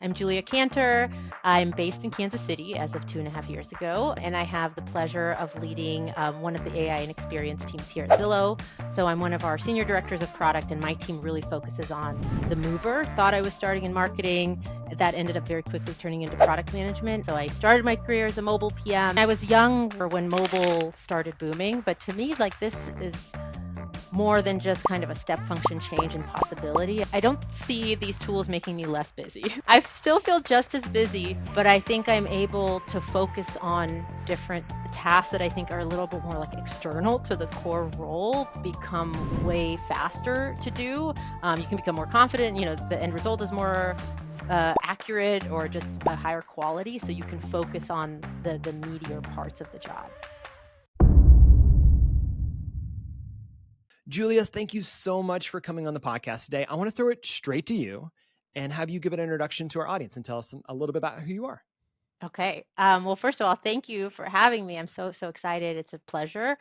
I'm Julia Kanter. I'm based in Kansas City as of 2.5 years ago, and I have the pleasure of leading one of the AI and experience teams here at Zillow. So I'm one of our senior directors of product, and my team really focuses on the mover. Thought I was starting in marketing. That ended up very quickly turning into product management. So I started my career as a mobile PM. I was young when mobile started booming, but to me, like, this is more than just kind of a step function change in possibility. I don't see these tools making me less busy. I still feel just as busy, but I think I'm able to focus on different tasks that I think are a little bit more like external to the core role, become way faster to do. You can become more confident, the end result is more accurate or just a higher quality, so you can focus on the meatier parts of the job. Julia, thank you so much for coming on the podcast today. I want to throw it straight to you and have you give an introduction to our audience and tell us a little bit about who you are. Okay. Well, first of all, thank you for having me. I'm so excited. It's a pleasure.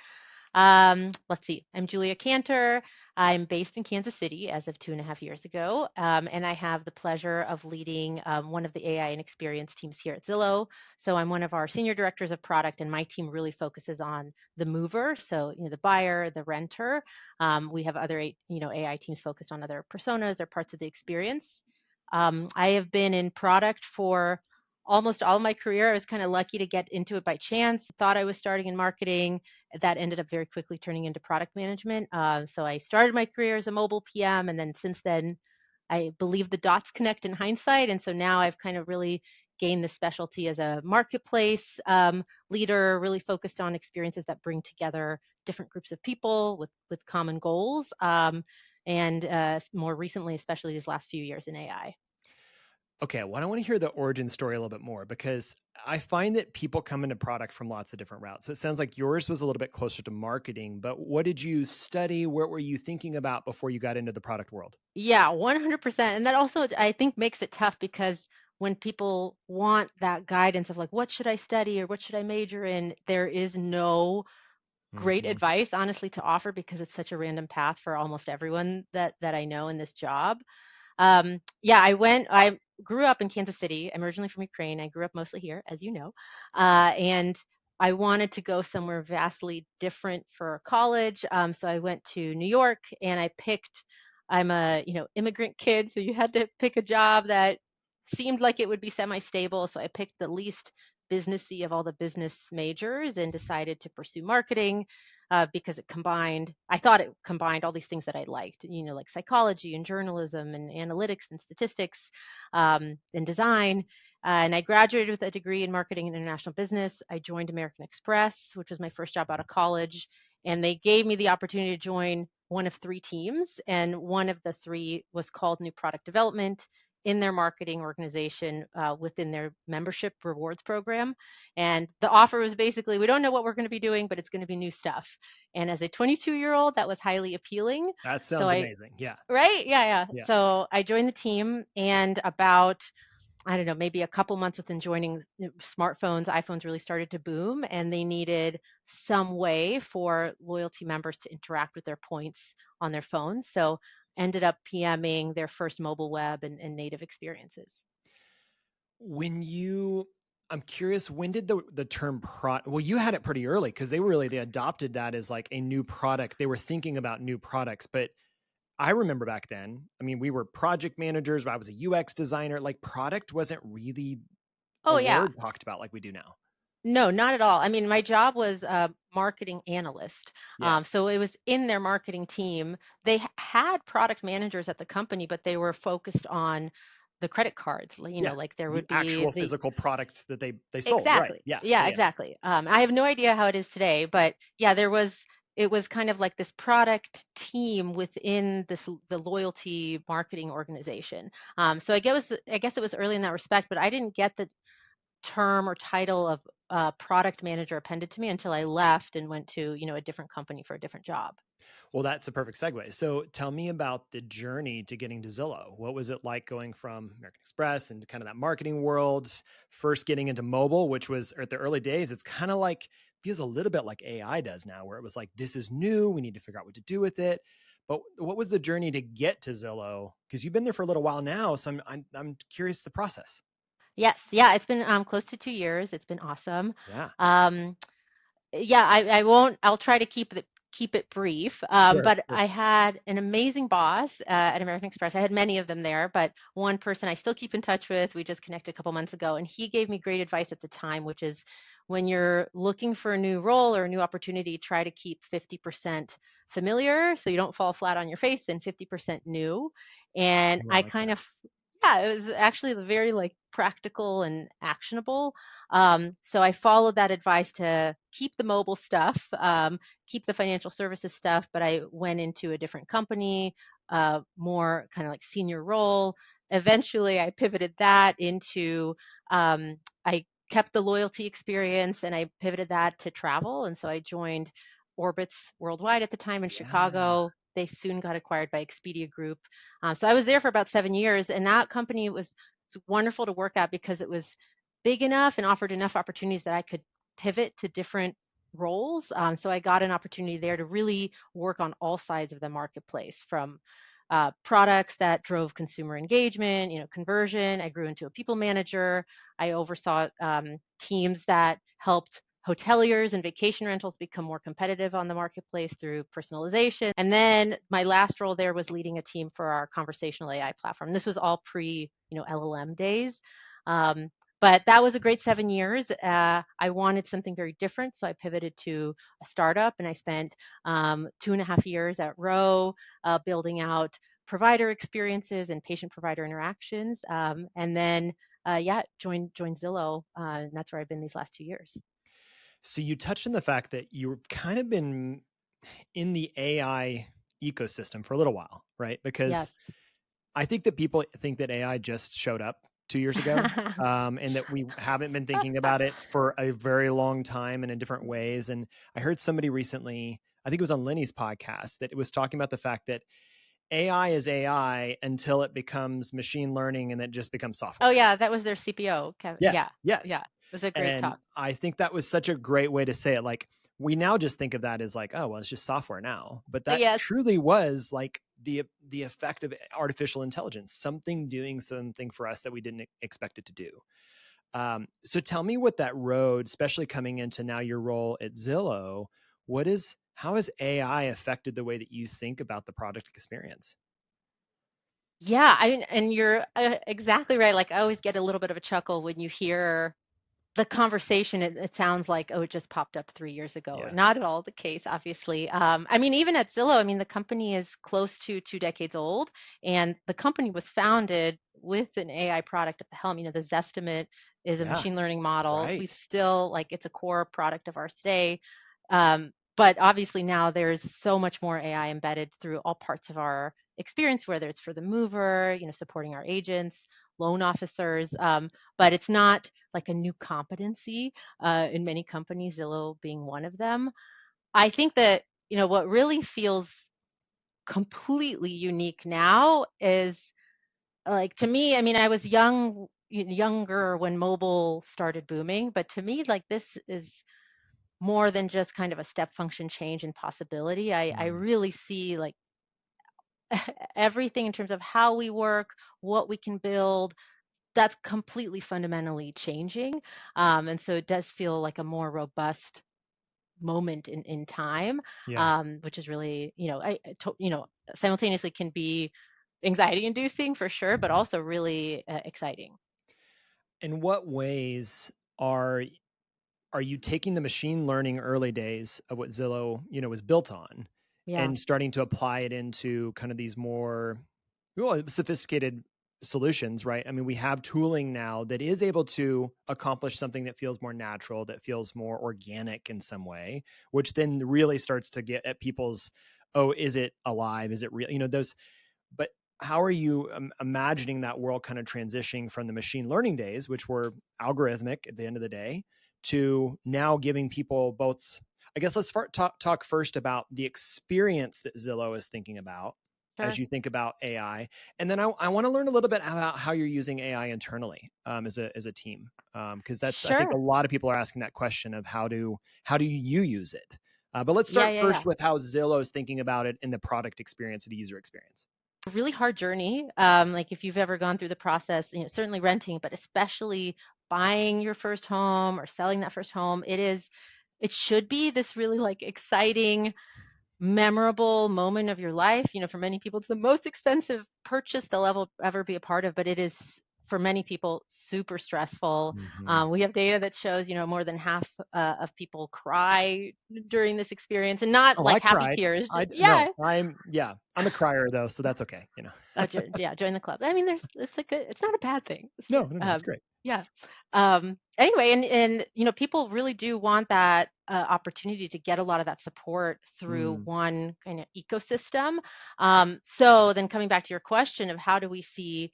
Let's see. I'm Julia Kanter. I'm based in Kansas City as of 2.5 years ago, and I have the pleasure of leading one of the AI and experience teams here at Zillow. So I'm one of our senior directors of product, and my team really focuses on the mover, so the buyer, the renter. We have other AI teams focused on other personas or parts of the experience. I have been in product for almost all my career. I was kind of lucky to get into it by chance. Thought I was starting in marketing. That ended up very quickly turning into product management. So I started my career as a mobile PM, and then since then, I believe the dots connect in hindsight. And so now I've kind of really gained the specialty as a marketplace leader, really focused on experiences that bring together different groups of people with common goals. And more recently, especially these last few years in AI. Okay, well, I want to hear the origin story a little bit more because I find that people come into product from lots of different routes. So it sounds like yours was a little bit closer to marketing, but what did you study? What were you thinking about before you got into the product world? Yeah, 100%. And that also, I think, makes it tough because when people want that guidance of like, what should I study or what should I major in, there is no great Mhm. advice, honestly, to offer because it's such a random path for almost everyone that I know in this job. Yeah, I grew up in Kansas City. I'm originally from Ukraine. I grew up mostly here, as you know. And I wanted to go somewhere vastly different for college. So I went to New York and I'm a, immigrant kid. So you had to pick a job that seemed like it would be semi-stable. So I picked the least businessy of all the business majors and decided to pursue marketing because I thought it combined all these things that I liked, like psychology and journalism and analytics and statistics and design. And I graduated with a degree in marketing and international business. I joined American Express, which was my first job out of college. And they gave me the opportunity to join one of three teams. And one of the three was called New Product Development in their marketing organization within their membership rewards program. And the offer was basically, we don't know what we're going to be doing, but it's going to be new stuff. And as a 22-year-old, that was highly appealing. That So sounds amazing. Yeah. right? Yeah. Yeah. So I joined the team, and about, I don't know, maybe a couple months within joining, smartphones, iPhones really started to boom, and they needed some way for loyalty members to interact with their points on their phones. So ended up PMing their first mobile web and native experiences. I'm curious, when did the term well, you had it pretty early because they adopted that as like a new product. They were thinking about new products, but I remember back then, I mean, we were project managers. I was a UX designer. Like product wasn't really a Oh, yeah. word talked about like we do now. No, not at all. I mean, my job was a marketing analyst. Yeah. So it was in their marketing team. They had product managers at the company, but they were focused on the credit cards. Yeah. Like there The would be actual the physical product that they sold. Right. exactly. Yeah. Yeah, Yeah. Yeah. exactly. I have no idea how it is today, but yeah, it was kind of like this product team within the loyalty marketing organization. So I guess it was early in that respect, but I didn't get the term or title of product manager appended to me until I left and went to, a different company for a different job. Well, that's a perfect segue. So tell me about the journey to getting to Zillow. What was it like going from American Express into kind of that marketing world, first getting into mobile, which was at the early days, it's kind of like, feels a little bit like AI does now, where it was like, this is new. We need to figure out what to do with it. But what was the journey to get to Zillow? Because you've been there for a little while now, so I'm curious the process. Yes, yeah, it's been close to 2 years. It's been awesome. Yeah. Um, yeah, I won't. I'll try to keep it brief. Sure. But I had an amazing boss at American Express. I had many of them there, but one person I still keep in touch with. We just connected a couple months ago, and he gave me great advice at the time, which is when you're looking for a new role or a new opportunity, try to keep 50% familiar so you don't fall flat on your face and 50% new. And Oh, I I like kind that. of, yeah, it was actually very like practical and actionable. So I followed that advice to keep the mobile stuff, keep the financial services stuff, but I went into a different company, more kind of like senior role. Eventually, I pivoted that into, I kept the loyalty experience and I pivoted that to travel. And so I joined Orbitz Worldwide at the time in Yeah. Chicago. They soon got acquired by Expedia Group. So I was there for about 7 years, and that company was wonderful to work at because it was big enough and offered enough opportunities that I could pivot to different roles. So I got an opportunity there to really work on all sides of the marketplace, from products that drove consumer engagement, conversion. I grew into a people manager. I oversaw teams that helped hoteliers and vacation rentals become more competitive on the marketplace through personalization. And then my last role there was leading a team for our conversational AI platform. This was all pre, LLM days. Um, but that was a great 7 years. I wanted something very different, so I pivoted to a startup, and I spent 2.5 years at Row building out provider experiences and patient-provider interactions, and then yeah, joined Zillow, and that's where I've been these last 2 years. So you touched on the fact that you've kind of been in the AI ecosystem for a little while, right? Because Yes. I think that people think that AI just showed up 2 years ago, and that we haven't been thinking about it for a very long time and in different ways. And I heard somebody recently, I think it was on Lenny's podcast, that it was talking about the fact that AI is AI until it becomes machine learning and then just becomes Oh software. yeah, that was their CPO. Yeah, Yes, yeah. yes. It was a great And talk. I think that was such a great way to say it. Like, we now just think of that as like, oh, well, it's just software now. But that Yes. truly was like the effect of artificial intelligence, something doing something for us that we didn't expect it to do. So tell me what that road, especially coming into now your role at Zillow, how has AI affected the way that you think about the product experience? Yeah, I mean, and you're exactly right. Like I always get a little bit of a chuckle when you hear the conversation. It sounds like, oh, it just popped up 3 years ago. Yeah. Not at all the case, obviously. I mean, even at Zillow, I mean, the company is close to 2 decades old, and the company was founded with an AI product at the helm. The Zestimate is a Yeah. machine learning That's model. We right. still like it's a core product of ours today. But obviously now there's so much more AI embedded through all parts of our experience, whether it's for the mover, supporting our agents, loan officers. But it's not like a new competency in many companies, Zillow being one of them. I think that, what really feels completely unique now is like to me, I mean, I was younger when mobile started booming, but to me, like this is more than just kind of a step function change in possibility. I Mm. really see like everything in terms of how we work, what we can build, that's completely fundamentally changing. And so it does feel like a more robust moment in time, Yeah. which is really, simultaneously can be anxiety inducing for sure, but also really exciting. In what ways are are you taking the machine learning early days of what Zillow, was built on Yeah, and starting to apply it into kind of these more, well, sophisticated solutions, right? I mean, we have tooling now that is able to accomplish something that feels more natural, that feels more organic in some way, which then really starts to get at people's, oh, is it alive? Is it real? Those, but how are you imagining that world kind of transitioning from the machine learning days, which were algorithmic at the end of the day, to now giving people both? I guess let's talk first about the experience that Zillow is thinking about as sure. you think about AI, and then I want to learn a little bit about how you're using AI internally, as a team, because that's, I think a Sure. lot of people are asking that question of how do you use it, But let's Yeah, start yeah, first yeah. with how Zillow is thinking about it in the product experience or the user experience. A really hard journey. Like if you've ever gone through the process, certainly renting, but especially buying your first home or selling that first home, it should be this really like exciting, memorable moment of your life. For many people, it's the most expensive purchase they'll ever be a part of, but it is for many people super stressful. Mhm. We have data that shows, more than half of people cry during this experience, and not Oh, I like happy cried. tears. No, Yeah, I'm a crier though, so that's okay. yeah, join the club. I mean, it's not a bad thing. It's No, good. no, no, it's great. Yeah. Anyway, and people really do want that opportunity to get a lot of that support through Mm, one kind of ecosystem. So then coming back to your question of how do we see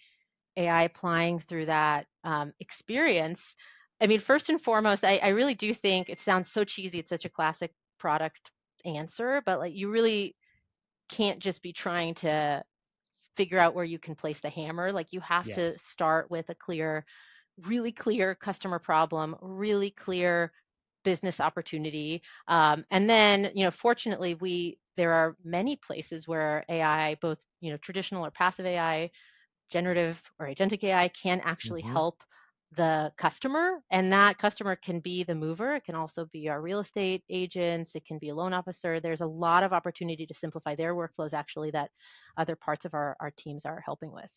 AI applying through that experience? I mean, first and foremost, I really do think it sounds so cheesy. It's such a classic product answer, but like you really can't just be trying to figure out where you can place the hammer. Like you have to yes. start with a really clear customer problem, really clear business opportunity. And then, fortunately, there are many places where AI, both, traditional or passive AI, generative or agentic AI, can actually Mhm. help the customer, and that customer can be the mover. It can also be our real estate agents, it can be a loan officer. There's a lot of opportunity to simplify their workflows actually that other parts of our teams are helping with.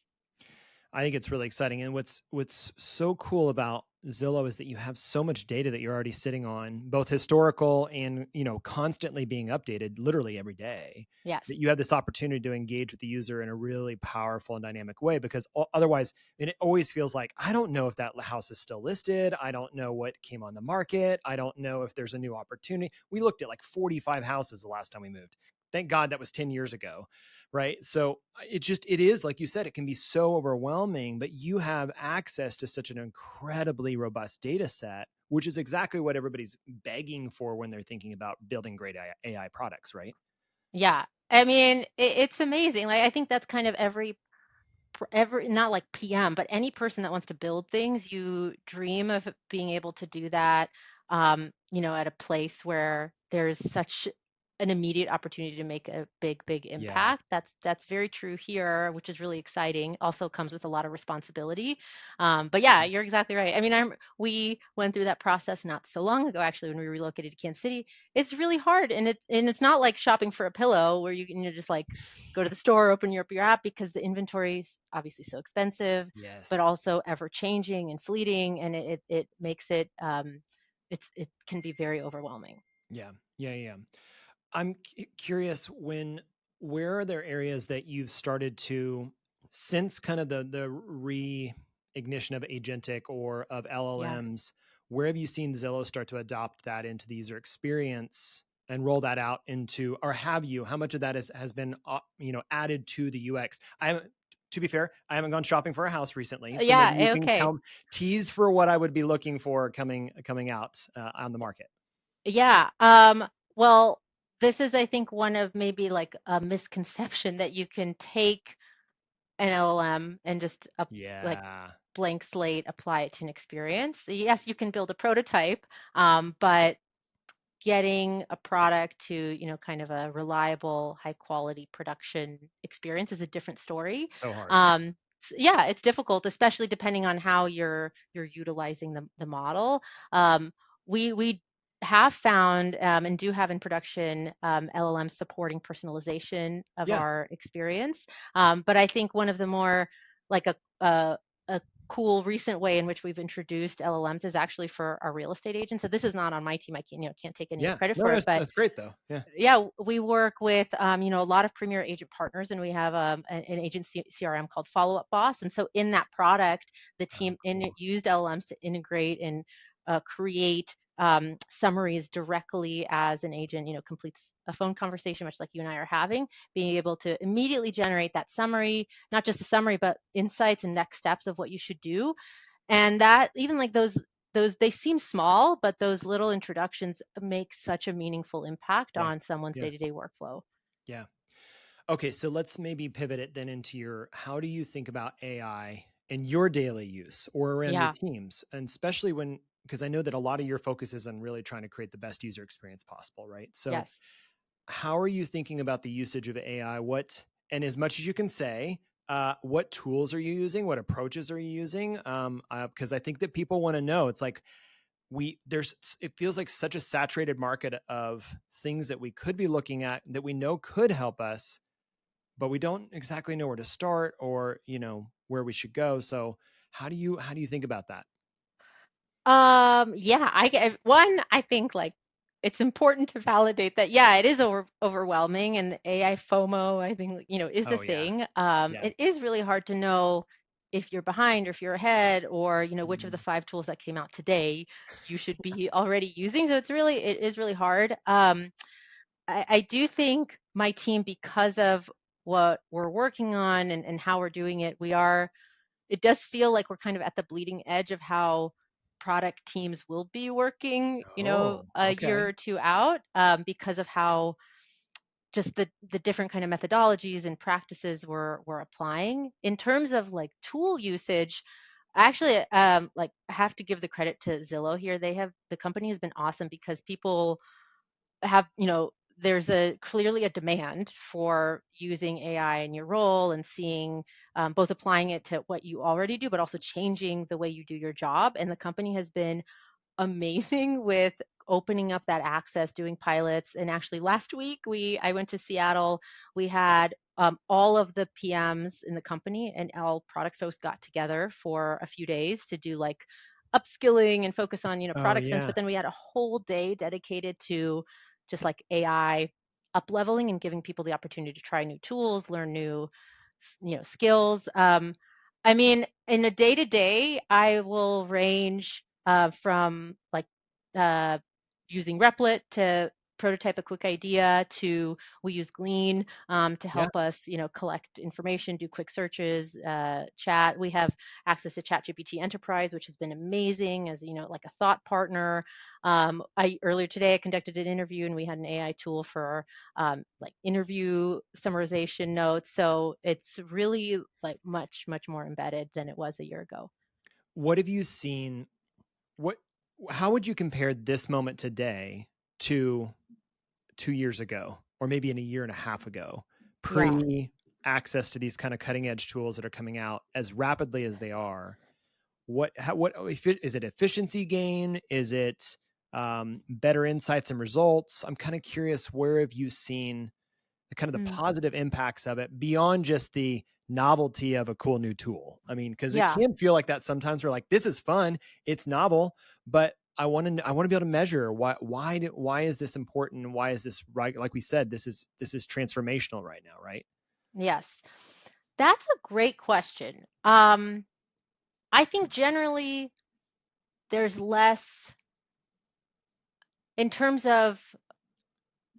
I think it's really exciting. And what's so cool about Zillow is that you have so much data that you're already sitting on, both historical and constantly being updated, literally every day. That Yes. you have this opportunity to engage with the user in a really powerful and dynamic way. Because otherwise, and it always feels like I don't know if that house is still listed. I don't know what came on the market. I don't know if there's a new opportunity. We looked at like 45 houses the last time we moved. Thank God that was 10 years ago, right? So it is like you said, it can be so overwhelming, but you have access to such an incredibly robust data set, which is exactly what everybody's begging for when they're thinking about building great AI products, right? Yeah. I mean, it's amazing. Like I think that's kind of every not like PM, but any person that wants to build things, you dream of being able to do that, at a place where there's such an immediate opportunity to make a big Yeah. impact. That's very true here, which is really exciting. Also comes with a lot of responsibility. But yeah, you're exactly right. I mean, we went through that process not so long ago, actually, when we relocated to Kansas City. It's really hard, and it's not like shopping for a pillow where you can just like go to the store, open your app, because the inventory is obviously so expensive, but Yes. also ever changing and fleeting, and it makes it can be very overwhelming. Yeah. Yeah. Yeah. I'm curious where are there areas that you've started to, since kind of the reignition of agentic or of Yeah. LLMs, where have you seen Zillow start to adopt that into the user experience and roll that out into, or have you? How much of that has been added to the UX? To be fair, I haven't gone shopping for a house recently, so maybe Yeah. you can Okay. tease for what I would be looking for coming out on the market. Yeah. Well, this is, I think, one of maybe like a misconception that you can take an LLM and just like Yeah. blank slate apply it to an experience. Yes, you can build a prototype, but getting a product to, kind of a reliable, high quality production experience is a different story. So hard. Yeah, it's difficult, especially depending on how you're utilizing the model. We have found, and do have in production, LLMs supporting personalization of Yeah. our experience. But I think one of the more like a cool recent way in which we've introduced LLMs is actually for our real estate agents. So this is not on my team. I can't take any Yeah. credit No, for it, but that's great though. Yeah. yeah, we work with a lot of premier agent partners, and we have an agent CRM called Follow Up Boss. And so in that product, the Oh, team cool. used LLMs to integrate and create summaries directly as an agent, completes a phone conversation, much like you and I are having, being able to immediately generate that summary, not just a summary, but insights and next steps of what you should do. And that even like those they seem small, but those little introductions make such a meaningful impact Yeah. on someone's Yeah. day-to-day workflow. Yeah. Okay. So let's maybe pivot it then into how do you think about AI in your daily use or around your Yeah. teams? And especially when because I know that a lot of your focus is on really trying to create the best user experience possible, right? So Yes. how are you thinking about the usage of AI? And as much as you can say, what tools are you using? What approaches are you using? Because I think that people want to know. It's like it feels like such a saturated market of things that we could be looking at that we know could help us, but we don't exactly know where to start or where we should go. So how do you think about that? Yeah, one, I think like it's important to validate that, yeah, it is overwhelming, and the AI FOMO, I think, is a Oh yeah, thing. yeah. It is really hard to know if you're behind or if you're ahead, or, which of the Mhm. 5 tools that came out today you should be already using. So it is really hard. I do think my team, because of what we're working on and how we're doing it, it does feel like we're kind of at the bleeding edge of how product teams will be working, Oh, a year okay. or two out, because of how just the different kind of methodologies and practices we're applying. In terms of like tool usage, actually, like I have to give the credit to Zillow here. The company has been awesome because people have, there's clearly a demand for using AI in your role and seeing, both applying it to what you already do, but also changing the way you do your job. And the company has been amazing with opening up that access, doing pilots. And actually, last week I went to Seattle. We had, all of the PMs in the company and all product folks got together for a few days to do like upskilling and focus on, Oh product sense. yeah. But then we had a whole day dedicated to just like AI up leveling and giving people the opportunity to try new tools, learn new, skills. I mean, in a day to day, I will range, from like, uh, using Replit to prototype a quick idea, to we use Glean, to Yeah. help us, collect information, do quick searches, chat. We have access to ChatGPT Enterprise, which has been amazing as, like a thought partner. I Earlier today I conducted an interview and we had an AI tool for, like interview summarization notes. So it's really like much, much more embedded than it was a year ago. What have you seen? What How would you compare this moment today to 2 years ago, or maybe in a year and a half ago, Yeah. pre access to these kind of cutting edge tools that are coming out as rapidly as they are? Is it efficiency gain? Is it better insights and results? I'm kind of curious, where have you seen the kind of the Mm. positive impacts of it beyond just the novelty of a cool new tool? I mean, because it Yeah. can feel like that sometimes. We're like, this is fun, it's novel, but I want to be able to measure why is this important? Why is this right? Like we said, this is transformational right now, right? Yes. That's a great question. I think generally there's less in terms of,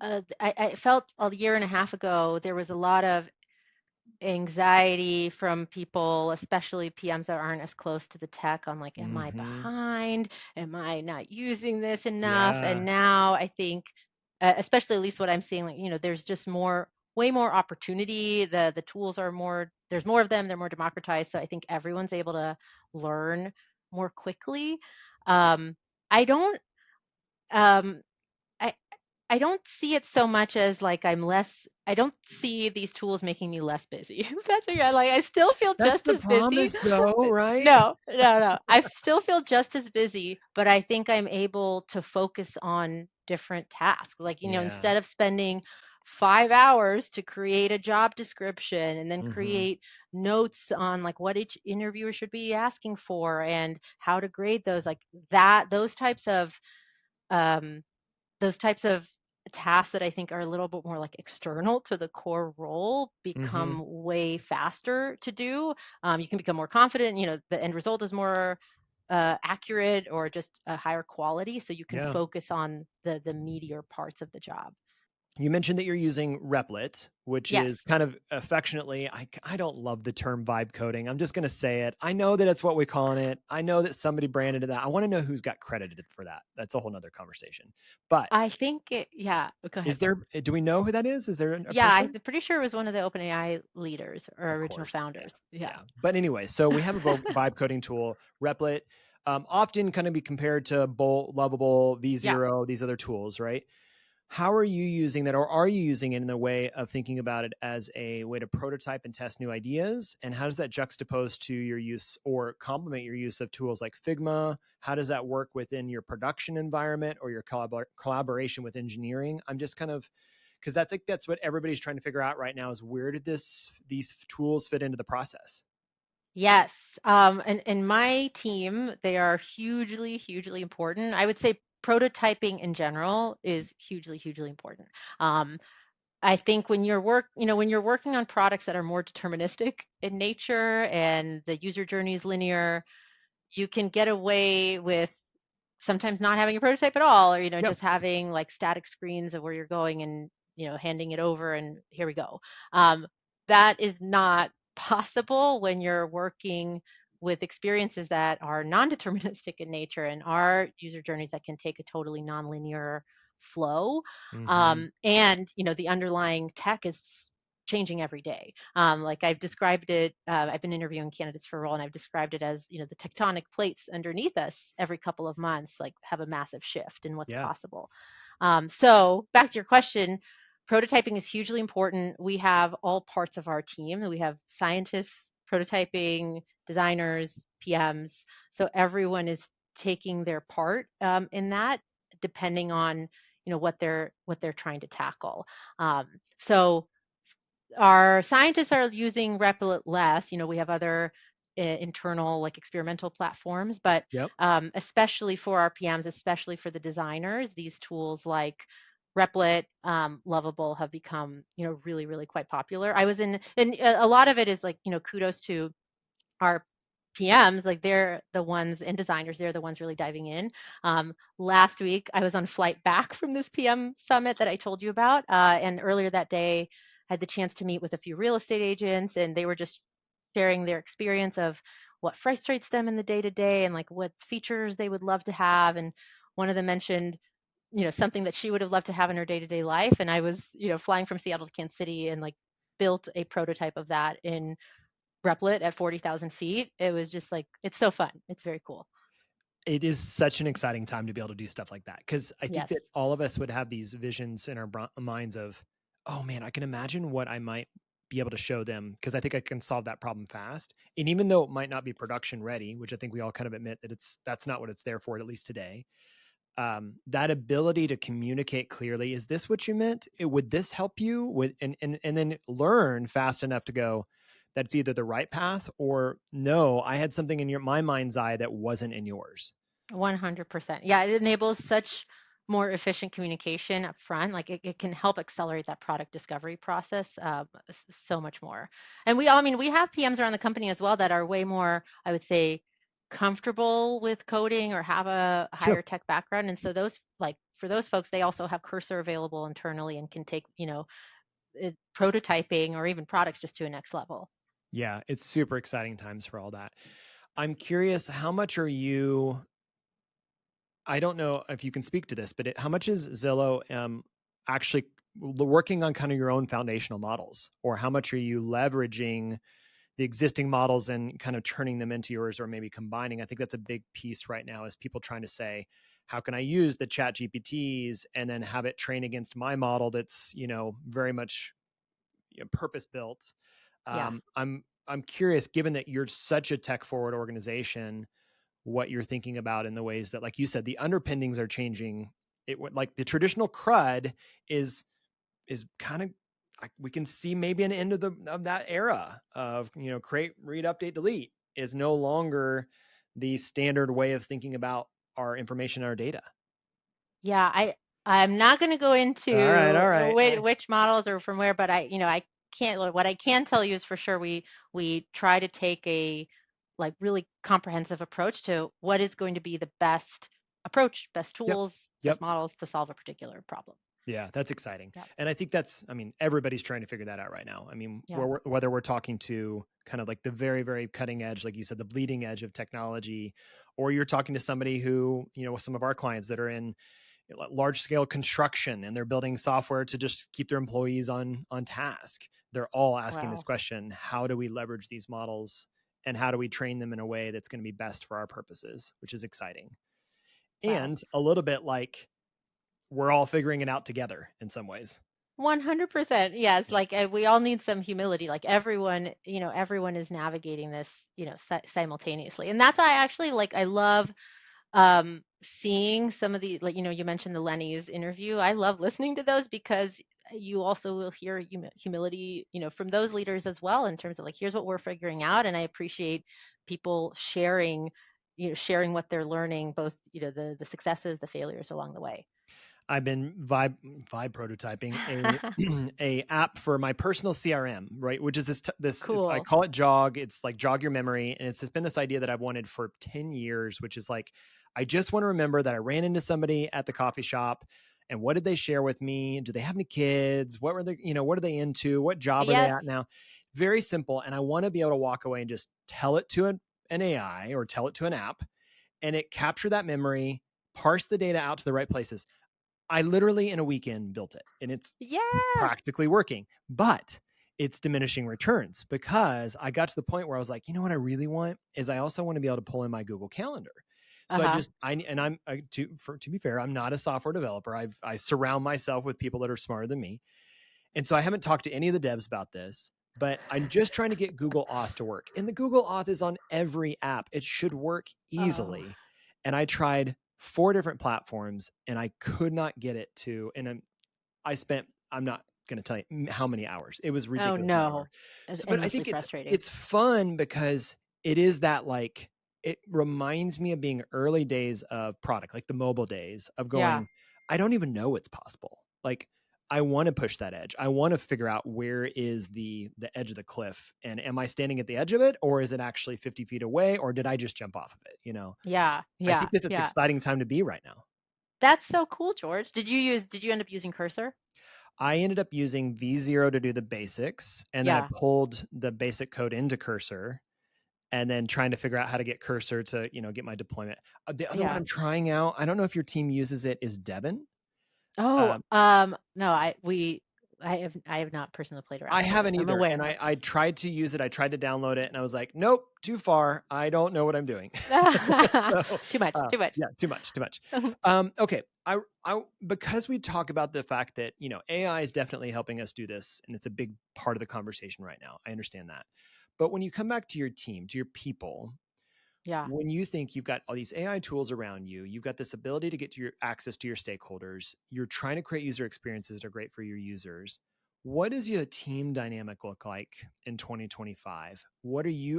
I felt a year and a half ago there was a lot of anxiety from people, especially PMs that aren't as close to the tech, on like, am I Hmm. behind? Am I not using this enough? And Yeah. now I think, especially at least what I'm seeing, like, there's just way more opportunity. The tools are more, there's more of them, they're more democratized. So I think everyone's able to learn more quickly. Um, I don't, um, I, I don't see it so much as like I don't see these tools making me less busy. That's what like I still feel That's just the as busy. promise, though, right? No, no, no. I still feel just as busy, but I think I'm able to focus on different tasks. Like, Yeah. instead of spending 5 hours to create a job description and then Hmm. create notes on like what each interviewer should be asking for and how to grade those, like that, um, those types of tasks that I think are a little bit more like external to the core role Hmm. become way faster to do. You can become more confident. The end result is more, accurate or just a higher quality, so you can Yeah. focus on the meatier parts of the job. You mentioned that you're using Replit, which is Yes, kind of affectionately, I don't love the term vibe coding. I'm just going to say it. I know that it's what we're calling it. I know that somebody branded it that. I want to know who's got credited for that. That's a whole nother conversation. But I think it. Yeah, go ahead. do we know who that is? Is there a Yeah, I'm person? pretty sure it was one of the OpenAI leaders or Of original course. Yeah. founders. Yeah. Yeah. But anyway, so we have a vibe coding tool, Replit. often kind of be compared to Bolt, Lovable, Yeah. V0, these other tools, right? How are you using that, or are you using it in the way of thinking about it as a way to prototype and test new ideas? And how does that juxtapose to your use or complement your use of tools like Figma? How does that work within your production environment or your collaboration with engineering? I'm just kind of, because I think that's what everybody's trying to figure out right now is where did these tools fit into the process? Yes. And in my team, they are hugely, hugely important. I would say prototyping in general is hugely, hugely important. Um, I think when you're working on products that are more deterministic in nature and the user journey is linear, you can get away with sometimes not having a prototype at all, or Yep. just having like static screens of where you're going and handing it over and here we go. um, that is not possible when you're working with experiences that are non-deterministic in nature and are user journeys that can take a totally non-linear flow. Mm-hmm. And the underlying tech is changing every day. Like I've described it, I've been interviewing candidates for a role, and I've described it as the tectonic plates underneath us every couple of months, like have a massive shift in what's Yeah. possible. So back to your question, prototyping is hugely important. We have all parts of our team. We have scientists, prototyping, designers, PMs. So everyone is taking their part in that, depending on what they're trying to tackle. So our scientists are using Replit less. We have other internal like experimental platforms, but Yep. especially for our PMs, especially for the designers, these tools like Replit, Lovable have become really, really quite popular. I was in, and a lot of it is like kudos to our PMs, like they're the ones, and designers, they're the ones really diving in. Last week, I was on flight back from this PM summit that I told you about. And earlier that day, I had the chance to meet with a few real estate agents, and they were just sharing their experience of what frustrates them in the day to day and like what features they would love to have. And one of them mentioned, something that she would have loved to have in her day to day life. And I was, flying from Seattle to Kansas City and like built a prototype of that in Replit at 40,000 feet. It was just like, it's so fun. It's very cool. It is such an exciting time to be able to do stuff like that because I think Yes, that all of us would have these visions in our minds of, oh man, I can imagine what I might be able to show them because I think I can solve that problem fast. And even though it might not be production ready, which I think we all kind of admit that that's not what it's there for, at least today. That ability to communicate clearly, is this what you meant? Would this help you with, and then learn fast enough to go, that's either the right path or no, I had something in my mind's eye that wasn't in yours. 100%. Yeah, it enables such more efficient communication up front. Like it can help accelerate that product discovery process so much more. And I mean, we have PMs around the company as well that are way more, I would say, comfortable with coding or have a higher Sure. tech background. And so for those folks, they also have Cursor available internally and can take, prototyping or even products just to a next level. Yeah, it's super exciting times for all that. I'm curious, how much are you, I don't know if you can speak to this, but how much is Zillow actually working on kind of your own foundational models? Or how much are you leveraging the existing models and kind of turning them into yours or maybe combining? I think that's a big piece right now is people trying to say, how can I use the chat GPTs and then have it train against my model that's, very much purpose built. Yeah. I'm curious, given that you're such a tech forward organization, what you're thinking about in the ways that, like you said, the underpinnings are changing. It like the traditional CRUD is kind of, we can see maybe an end of that era of create, read, update, delete is no longer the standard way of thinking about our information and our data. Yeah, I'm not going to go All right, into all right. which models are from where, but I can't. What I can tell you is for sure we try to take a like really comprehensive approach to what is going to be the best approach, best Yep, tools, yep. best models to solve a particular problem. Yeah, that's exciting. Yeah, And I think that's, I mean, everybody's trying to figure that out right now. I mean, yeah, whether we're talking to kind of like the very, very cutting edge, like you said, the bleeding edge of technology, or you're talking to somebody who, with some of our clients that are in large scale construction and they're building software to just keep their employees on task. They're all asking this wow, question: how do we leverage these models and how do we train them in a way that's going to be best for our purposes, which is exciting. Wow. And a little bit like we're all figuring it out together in some ways. 100%. Yes, Yeah. like we all need some humility. Like everyone, everyone is navigating this, simultaneously. And that's I actually like I love seeing some of the, like, you mentioned the Lenny's interview. I love listening to those because you also will hear humility, from those leaders as well, in terms of like, here's what we're figuring out. And I appreciate people sharing what they're learning, both, the successes, the failures along the way. I've been vibe prototyping a a app for my personal CRM, right? Which is this it's, I Cool. call it Jog. It's like jog your memory, and it's just been this idea that I've wanted for 10 years, which is like I just want to remember that I ran into somebody at the coffee shop, and what did they share with me? Do they have any kids? What were they, what are they into? What job are they at Yes. now? Very simple, and I want to be able to walk away and just tell it to an AI or tell it to an app, and it capture that memory, parse the data out to the right places. I literally in a weekend built it, and it's Yeah. practically working, but it's diminishing returns because I got to the point where I was like, you know what I really want is I also want to be able to pull in my Google Calendar. So Uh-huh. to be fair, I'm not a software developer. I surround myself with people that are smarter than me. And so I haven't talked to any of the devs about this, but I'm just trying to get Google Auth to work. And the Google Auth is on every app. It should work Oh. easily. And I tried 4 different platforms and I could not get it to. I spent, I'm not going to tell you how many hours. It was Oh ridiculous amount of hours. no. It's So, but I endlessly think frustrating. it's fun because it is that like, it reminds me of being early days of product, like the mobile days of Yeah. going, I don't even know it's possible. Like I want to push that edge. I want to figure out where is the edge of the cliff, and am I standing at the edge of it, or is it actually 50 feet away, or did I just jump off of it? Yeah. I Yeah. think this it's Yeah. exciting time to be right now. That's so cool, George. Did you end up using Cursor? I ended up using V0 to do the basics, and then I Yeah. pulled the basic code into Cursor, and then trying to figure out how to get Cursor to, get my deployment. The other one Yeah. I'm trying out, I don't know if your team uses it, is Devon. Oh, Um, no, I have not personally played around I with Devin. haven't I'm either, and aware. I tried to use it. I tried to download it, and I was like, nope, too far. I don't know what I'm doing. So, Too much, too much. yeah, too much, too much. Okay, I because we talk about the fact that AI is definitely helping us do this, and it's a big part of the conversation right now. I understand that, but when you come back to your team, to your people, Yeah. when you think you've got all these AI tools around you, you've got this ability to get to your access to your stakeholders, you're trying to create user experiences that are great for your users. What does your team dynamic look like in 2025?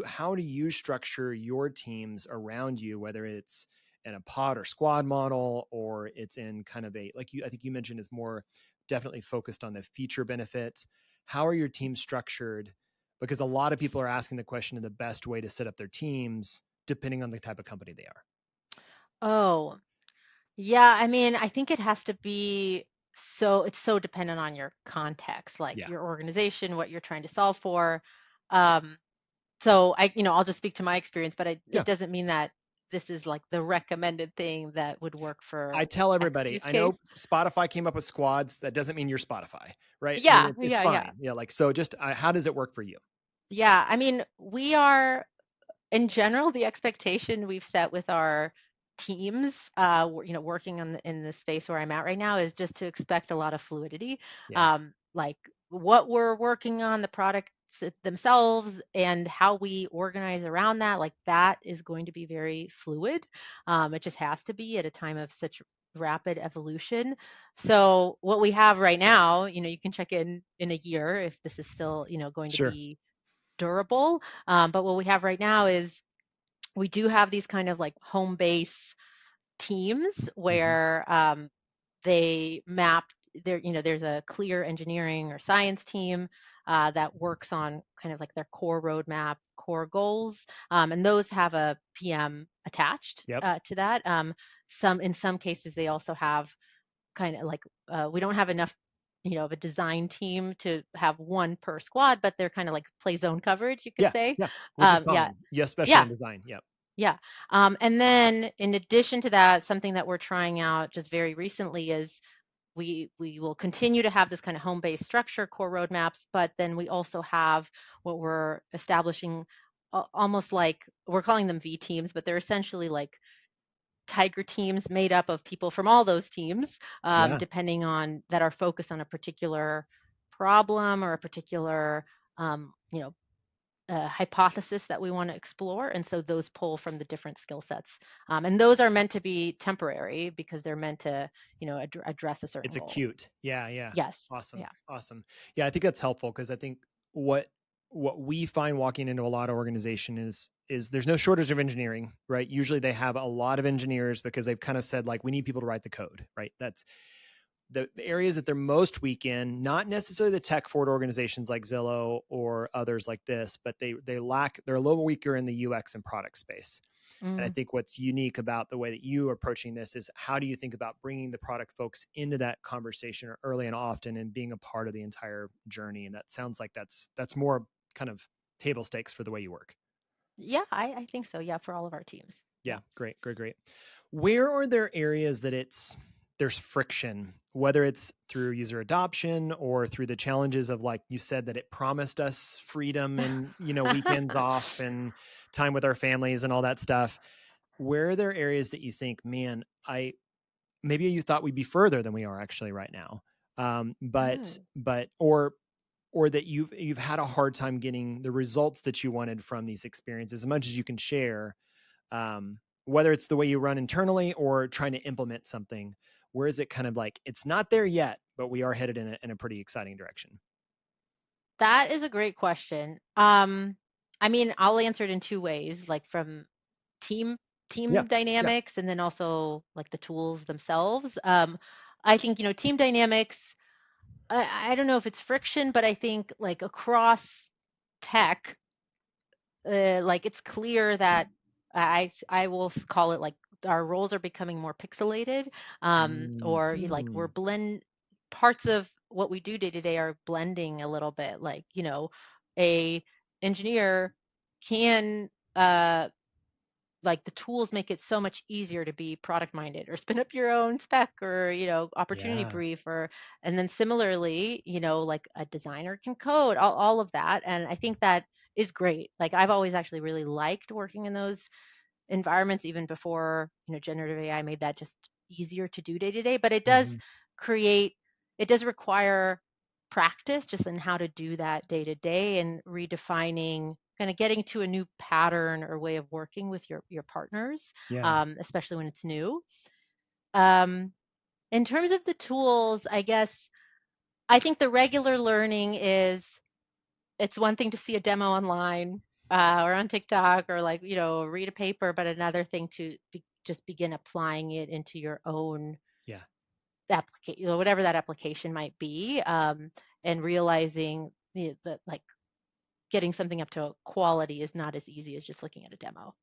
How do you structure your teams around you, whether it's in a pod or squad model, or it's in kind of I think you mentioned is more definitely focused on the feature benefit. How are your teams structured? Because a lot of people are asking the question of the best way to set up their teams depending on the type of company they are. Oh, yeah. I mean, I think it has to be it's so dependent on your context, like Yeah. your organization, what you're trying to solve for. Um, so I'll just speak to my experience, but it Yeah. doesn't mean that this is like the recommended thing that would work I for tell X everybody, use I know case. Spotify came up with squads. That doesn't mean you're Spotify, right? I mean, Yeah, it's yeah, yeah. fine. Yeah. Like, so just how does it work for you? Yeah, I mean, we are in general, the expectation we've set with our teams, working in the space where I'm at right now, is just to expect a lot of fluidity. Yeah. Like what we're working on, the products themselves, and how we organize around that, like that is going to be very fluid. It just has to be at a time of such rapid evolution. So what we have right now, you can check in a year if this is still, going to Sure. be durable. But what we have right now is we do have these kind of like home base teams Hmm. where they map there's a clear engineering or science team that works on kind of like their core roadmap, core goals, and those have a PM attached Yep. to that. In some cases they also have kind of like we don't have enough of a design team to have one per squad, but they're kind of like play zone coverage, you could Yeah. say. Yeah. Which is Yeah, common. Yeah. Especially yeah, in design. Yep. yeah. And then in addition to that, something that we're trying out just very recently is we will continue to have this kind of home-based structure, core roadmaps, but then we also have what we're establishing almost like we're calling them V teams, but they're essentially like tiger teams made up of people from all those teams, Yeah. depending on that are focused on a particular problem or a particular, you know, hypothesis that we want to explore. And so those pull from the different skill sets. And those are meant to be temporary because they're meant to, you know, address a certain It's goal. acute. Yeah, yeah. Yes. Awesome. Yeah. Awesome. Yeah, I think that's helpful because I think what what we find walking into a lot of organization is there's no shortage of engineering, right? Usually they have a lot of engineers because they've kind of said like we need people to write the code, right? That's the areas that they're most weak in, not necessarily the tech forward organizations like Zillow or others like this, but they're a little weaker in the UX and product space. And I Mm. think what's unique about the way that you are approaching this is how do you think about bringing the product folks into that conversation early and often and being a part of the entire journey? And that sounds like that's more kind of table stakes for the way you work. Yeah, I think so. Yeah, for all of our teams. Yeah. Yeah, great, great, great. Where are there areas that there's friction, whether it's through user adoption or through the challenges of like you said that it promised us freedom and weekends off and time with our families and all that stuff. Where are there areas that you think, man, I maybe you thought we'd be further than we are actually right now, but Oh. or that you've had a hard time getting the results that you wanted from these experiences, as much as you can share, whether it's the way you run internally or trying to implement something. Where is it kind of like it's not there yet, but we are headed in a pretty exciting direction? That is a great question. I mean, I'll answer it in two ways, like from team Yeah, team yeah. dynamics and then also like the tools themselves. I think, you know, team dynamics, I don't know if it's friction, but I think like across tech, like it's clear that I will call it like our roles are becoming more pixelated, or like we're Mhm. blend parts of what we do day to day are blending a little bit. Like, you know, a engineer can like the tools make it so much easier to be product minded or spin up your own spec or, you know, opportunity Yeah. brief or, and then similarly, you know, like a designer can code, all of that. And I think that is great. Like I've always actually really liked working in those environments even before, you know, generative AI made that just easier to do day to day, but Mhm. create it does require practice just in how to do that day to day and redefining kind of getting to a new pattern or way of working with your partners, Yeah. especially when it's new. um, in terms of the tools, I guess I think the regular learning is it's one thing to see a demo online, or on TikTok or like, you know, read a paper, but another thing to just begin applying it into your own Yeah. application, you know, whatever that application might be, and realizing that like getting something up to quality is not as easy as just looking at a demo.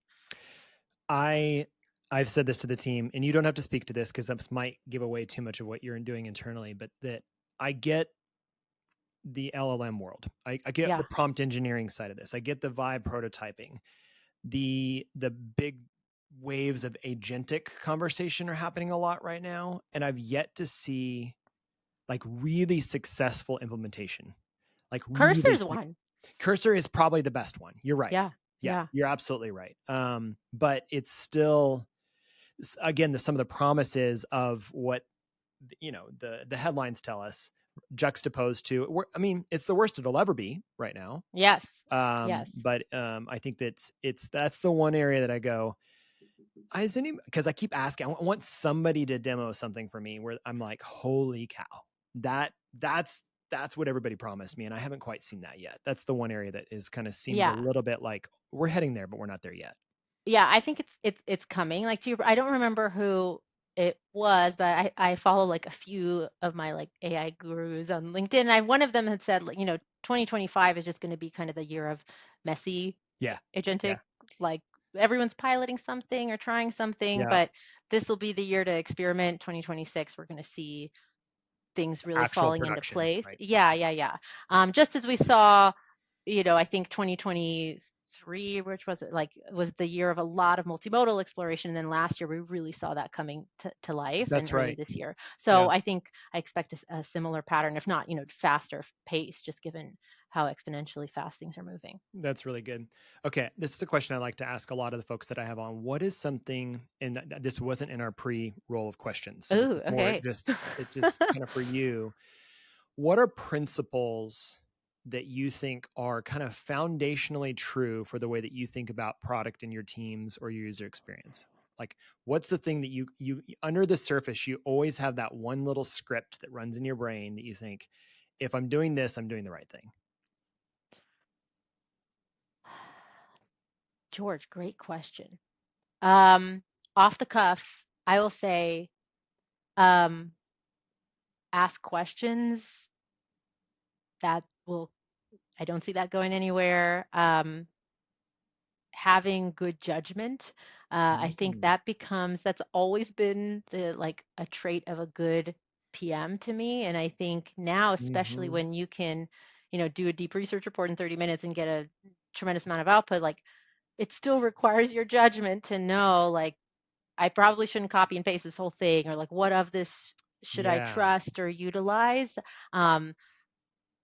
I I've said this to the team, and you don't have to speak to this because this might give away too much of what you're doing internally, but that I get the LLM world. I get the Yeah. prompt engineering side of this. I get the vibe prototyping. The big waves of agentic conversation are happening a lot right now, and I've yet to see like really successful implementation. Like really Cursor's one. Cursor is probably the best one. You're right. Yeah. Yeah, Yeah. you're absolutely right. But it's still again some of the promises of what the headlines tell us juxtaposed to I mean it's the worst it'll ever be right now. Yes. Yes. But I think that's the one area that I go is any because I keep asking I want somebody to demo something for me where I'm like holy cow that that's that's what everybody promised me and I haven't quite seen that yet. That's the one area that is kind of seems a Yeah. little bit like we're heading there but we're not there yet. Yeah, I think it's coming. Like to your, I don't remember who it was, but I follow like a few of my like AI gurus on LinkedIn. And one of them had said, like, you know, 2025 is just going to be kind of the year of messy Yeah, yeah, agentic, like everyone's piloting something or trying something, yeah. but this will be the year to experiment. 2026, we're going to see things really Actual falling into production, place. right? Yeah, yeah, yeah. Just as we saw, you know, I think 2023, which was it, like was the year of a lot of multimodal exploration. And then last year we really saw that coming to life and That's early right. this year. Yeah. So I think I expect a similar pattern, if not, you know, faster pace, just given how exponentially fast things are moving. That's really good. Okay, this is a question I like to ask a lot of the folks that I have on. What is something, and this wasn't in our pre-roll of questions, so this Ooh, is more okay. just it's just kind of for you. What are principles that you think are kind of foundationally true for the way that you think about product in your teams or your user experience? Like, what's the thing that you under the surface you always have that one little script that runs in your brain that you think, if I'm doing this, I'm doing the right thing. George, great question. Um, Off the cuff, I will say, um, ask questions that will, I don't see that going anywhere. Having good judgment. I think Mm. that becomes, that's always been the like a trait of a good PM to me. And I think now, especially Mhm. when you can, do a deep research report in 30 minutes and get a tremendous amount of output, like it still requires your judgment to know, like, I probably shouldn't copy and paste this whole thing, or like, what of this should I Yeah. trust or utilize? Um,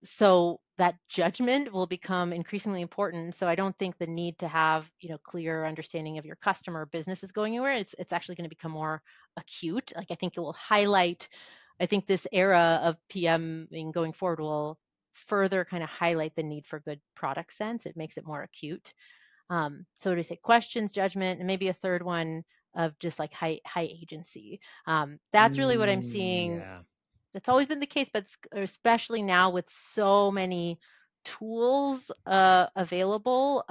so that judgment will become increasingly important. So I don't think the need to have, clear understanding of your customer business is going anywhere. It's actually going to become more acute. Like, I think it will highlight, I think this era of PMing going forward will further kind of highlight the need for good product sense. It makes it more acute. So to say questions, judgment, and maybe a third one of just like high agency. That's really what I'm seeing. Yeah. It's always been the case, but especially now with so many tools available,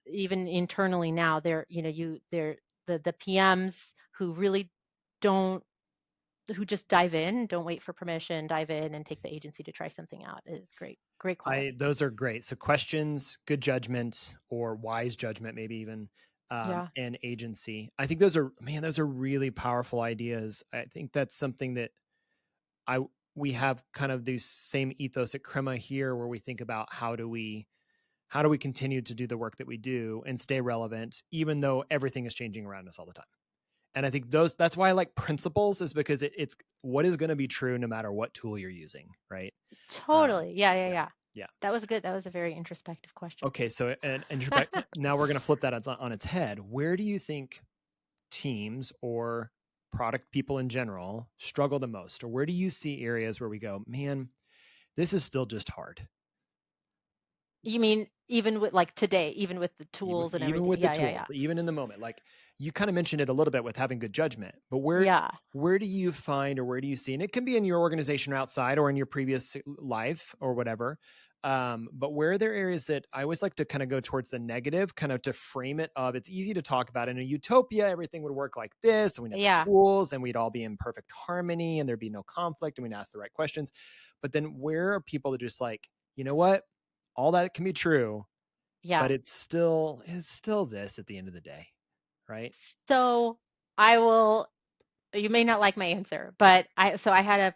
even internally now, they're the PMs who really don't, who just dive in, don't wait for permission, dive in and take the agency to try something out is great, great I quality. those are great. So questions, good judgment, or wise judgment, maybe even, Yeah, and agency. I think those are, man, those are really powerful ideas. I think that's something that I we have kind of these same ethos at Crema here, where we think about how do we continue to do the work that we do and stay relevant, even though everything is changing around us all the time. And I think that's why I like principles, is because it's what is going to be true no matter what tool you're using, right? Um, totally. Yeah, yeah, yeah, yeah. yeah. That was good. That was a very introspective question. Okay, so now we're going to flip that on its head. Where do you think teams or product people in general struggle the most, or where do you see areas where we go, man, this is still just hard? You mean even with like today, even with the even tools and even everything? with the Yeah, yeah, tools, yeah. even in the moment, like you kind of mentioned it a little bit with having good judgment, but Yeah. where do you find, or where do you see, and it can be in your organization or outside or in your previous life or whatever, but where are there areas that I always like to kind of go towards the negative, kind of to frame it of, it's easy to talk about in a utopia, everything would work like this and we had the Yeah. tools and we'd all be in perfect harmony and there'd be no conflict and we'd ask the right questions. But then where are people that just like, you know what, all that can be true, but Yeah. it's still this at the end of the day, right? So I will, you may not like my answer, but I had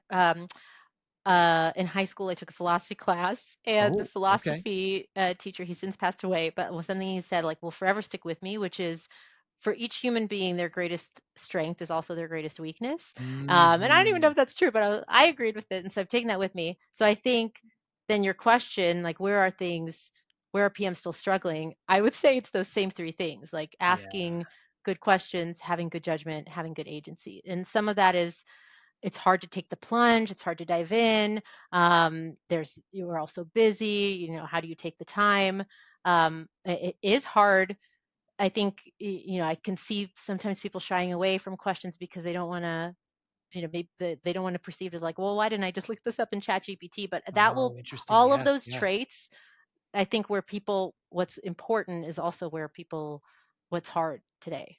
in high school, I took a philosophy class, and the Oh, okay. philosophy teacher, he's since passed away, but was something he said like will forever stick with me, which is for each human being, their greatest strength is also their greatest weakness. And I don't even know Mhm. if that's true, but I agreed with it, and so I've taken that with me. So I think then your question, like where are PMs still struggling? I would say it's those same three things, like Yeah. asking good questions, having good judgment, having good agency, and some of that is it's hard to take the plunge, it's hard to dive in. There's you are also busy, how do you take the time? It is hard. I think I can see sometimes people shying away from questions because they don't want to, maybe they don't want to perceive it as like, well, why didn't I just look this up in ChatGPT? But that Oh, will, interesting. all of Yeah, those yeah. traits, I think where people, what's important is also where people, what's hard today.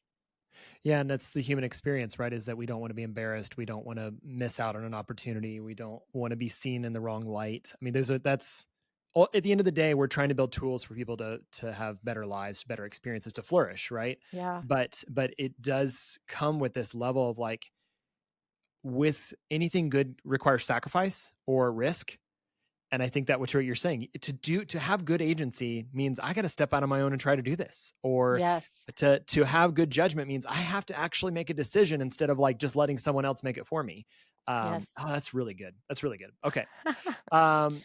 Yeah, and that's the human experience, right? Is that we don't want to be embarrassed, we don't want to miss out on an opportunity, we don't want to be seen in the wrong light. I mean, that's all, at the end of the day, we're trying to build tools for people to have better lives, better experiences, to flourish, right? Yeah. But it does come with this level of like, with anything good requires sacrifice or risk. And I think that what you're saying, to have good agency means I got to step out on my own and try to do this, or Yes. to have good judgment means I have to actually make a decision instead of like just letting someone else make it for me. Yes. Oh, that's really good. That's really good. Okay.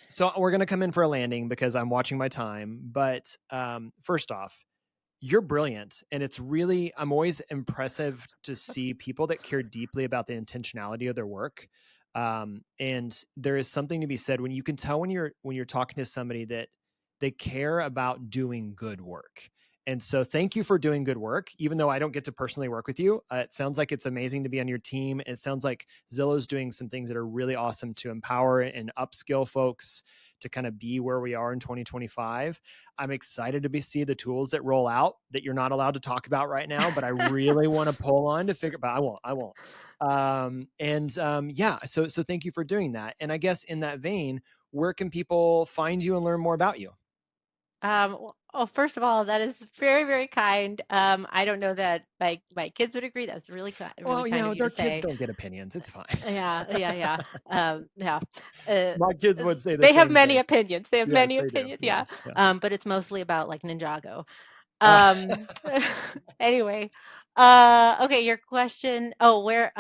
So we're going to come in for a landing because I'm watching my time. But first off, you're brilliant. And it's really, I'm always impressive to see people that care deeply about the intentionality of their work. And there is something to be said when you can tell when you're talking to somebody that they care about doing good work. And so thank you for doing good work, even though I don't get to personally work with you. It sounds like it's amazing to be on your team. It sounds like Zillow's doing some things that are really awesome to empower and upskill folks to kind of be where we are in 2025. I'm excited to see the tools that roll out that you're not allowed to talk about right now, but I really want to pull on to figure, but I won't. Yeah, so thank you for doing that. And I guess in that vein, where can people find you and learn more about you? Oh, first of all, that is very, very kind. I don't know that my kids would agree. That's really Well, kind of you to their kids say. don't get opinions. It's fine. Yeah, yeah, yeah. Yeah. Uh, My kids would say the they have same many thing. opinions. They have Yes, many they do. opinions. Yeah, Yeah. yeah. But it's mostly about like Ninjago. Uh, Um, anyway, okay, your question. Oh, where,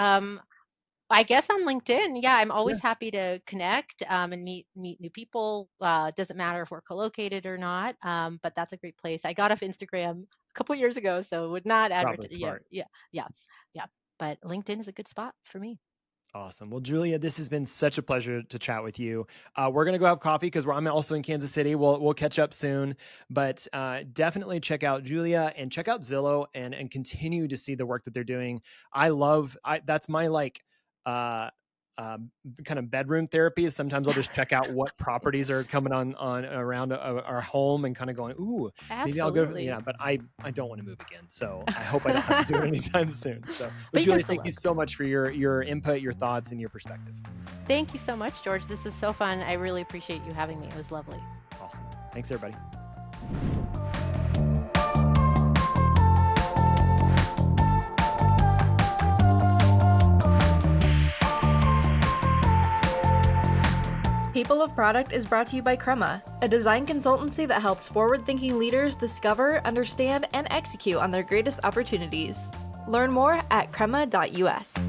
I guess on LinkedIn. Yeah, I'm yeah, always happy to connect, and meet new people. Doesn't matter if we're co-located or not. But that's a great place. I got off Instagram a couple years ago, so would not probably advertise. Yeah, smart. yeah, yeah, yeah. But LinkedIn is a good spot for me. Awesome. Well, Julia, this has been such a pleasure to chat with you. We're gonna go have coffee because I'm also in Kansas City. We'll catch up soon, but definitely check out Julia and check out Zillow and continue to see the work that they're doing. That's my like uh, uh, kind of bedroom therapy. Is sometimes I'll just check out what properties are coming on around our home and kind of going, ooh, maybe I'll go. Absolutely. But I don't want to move again, so I hope I don't have to do it anytime soon. So, but But you can Julia, still thank you look. so much for your input, your thoughts, and your perspective. Thank you so much, George. This was so fun. I really appreciate you having me. It was lovely. Awesome. Thanks, everybody. People of Product is brought to you by Crema, a design consultancy that helps forward-thinking leaders discover, understand, and execute on their greatest opportunities. Learn more at crema.us.